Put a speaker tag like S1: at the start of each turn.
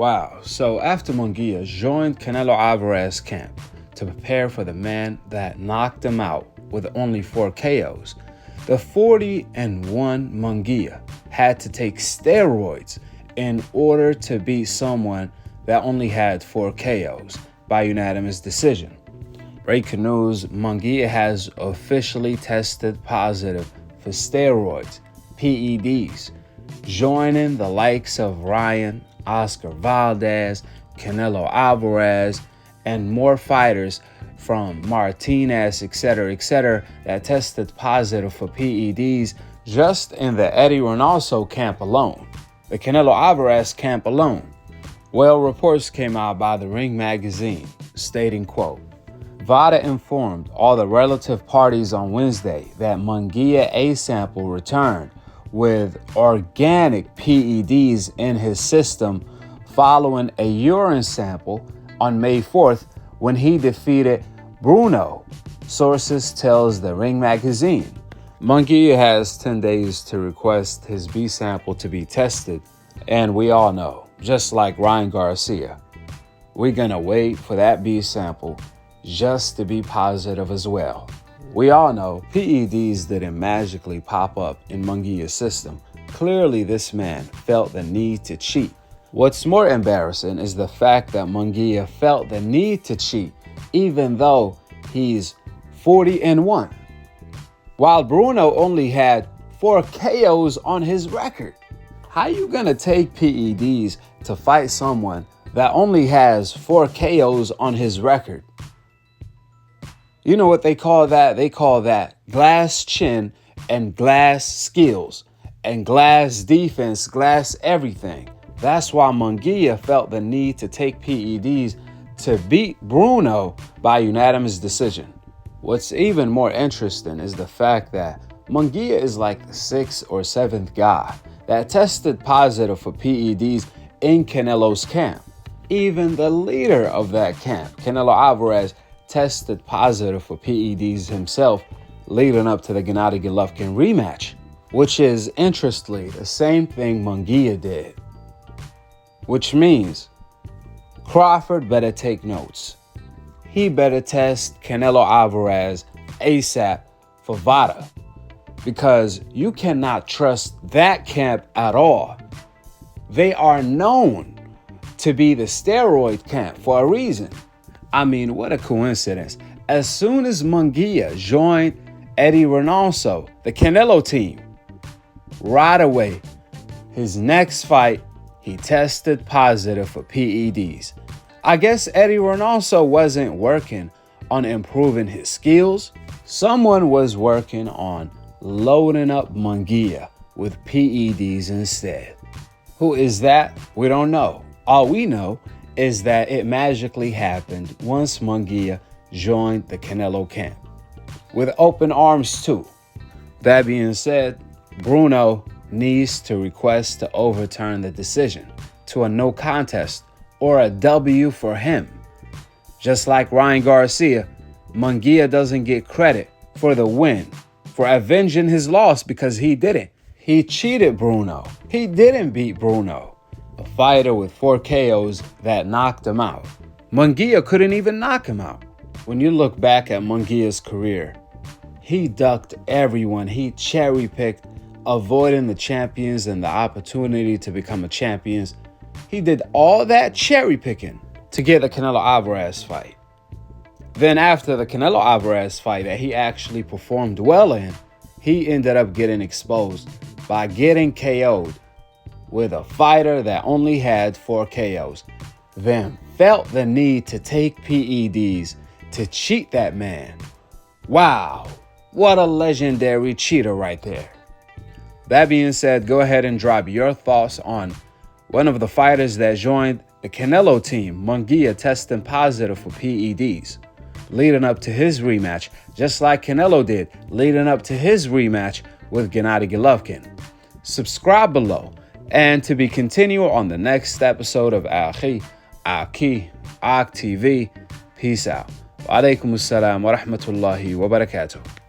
S1: Wow. So after Munguia joined Canelo Alvarez's camp to prepare for the man that knocked him out with only 4 KOs, the 40-1 Munguia had to take steroids in order to beat someone that only had 4 KOs by unanimous decision. Breaking news, Munguia has officially tested positive for steroids, PEDs, joining the likes of Ryan, Oscar Valdez, Canelo Alvarez, and more fighters from Martinez, etc., that tested positive for PEDs just in the Eddie Reynoso camp alone, the Canelo Alvarez camp alone. Well, reports came out by the Ring magazine stating, quote, VADA informed all the relative parties on Wednesday that Munguia A sample returned with organic PEDs in his system following a urine sample on May 4th when he defeated Bruno, sources tells the Ring magazine. Munguia has 10 days to request his B sample to be tested, and we all know, just like Ryan Garcia, we're gonna wait for that B sample just to be positive as well. We all know PEDs didn't magically pop up in Munguia's system. Clearly, this man felt the need to cheat. What's more embarrassing is the fact that Munguia felt the need to cheat even though he's 40-1, while Bruno only had 4 KOs on his record. How you gonna take PEDs to fight someone that only has 4 KOs on his record? You know what they call that? They call that glass chin and glass skills and glass defense, glass everything. That's why Munguia felt the need to take PEDs to beat Bruno by unanimous decision. What's even more interesting is the fact that Munguia is like the 6th or 7th guy that tested positive for PEDs in Canelo's camp. Even the leader of that camp, Canelo Alvarez, tested positive for PEDs himself leading up to the Gennady Golovkin rematch, which is, interestingly, the same thing Munguia did. Which means Crawford better take notes. He better test Canelo Alvarez ASAP for VADA, because you cannot trust that camp at all. They are known to be the steroid camp for a reason. I mean, what a coincidence. As soon as Munguia joined Eddie Reynoso, the Canelo team, right away, his next fight, he tested positive for PEDs. I guess Eddie Reynoso wasn't working on improving his skills. Someone was working on loading up Munguia with PEDs instead. Who is that? We don't know. All we know is that it magically happened once Munguia joined the Canelo camp, with open arms too. That being said, Bruno needs to request to overturn the decision to a no contest or a W for him. Just like Ryan Garcia, Munguia doesn't get credit for the win, for avenging his loss, because he didn't. He cheated Bruno. He didn't beat Bruno, a fighter with 4 KOs that knocked him out. Munguia couldn't even knock him out. When you look back at Munguia's career, he ducked everyone. He cherry-picked, avoiding the champions and the opportunity to become a champion. He did all that cherry-picking to get the Canelo Alvarez fight. Then after the Canelo Alvarez fight that he actually performed well in, he ended up getting exposed by getting KO'd with a fighter that only had 4 KOs, then felt the need to take PEDs to cheat that man. Wow, what a legendary cheater right there. That being said, go ahead and drop your thoughts on one of the fighters that joined the Canelo team, Munguia, testing positive for PEDs, leading up to his rematch, just like Canelo did, leading up to his rematch with Gennady Golovkin. Subscribe below, and to be continued on the next episode of Akhi, Akhi TV. Peace out. Wa alaikum assalam wa rahmatullahi wa barakatuh.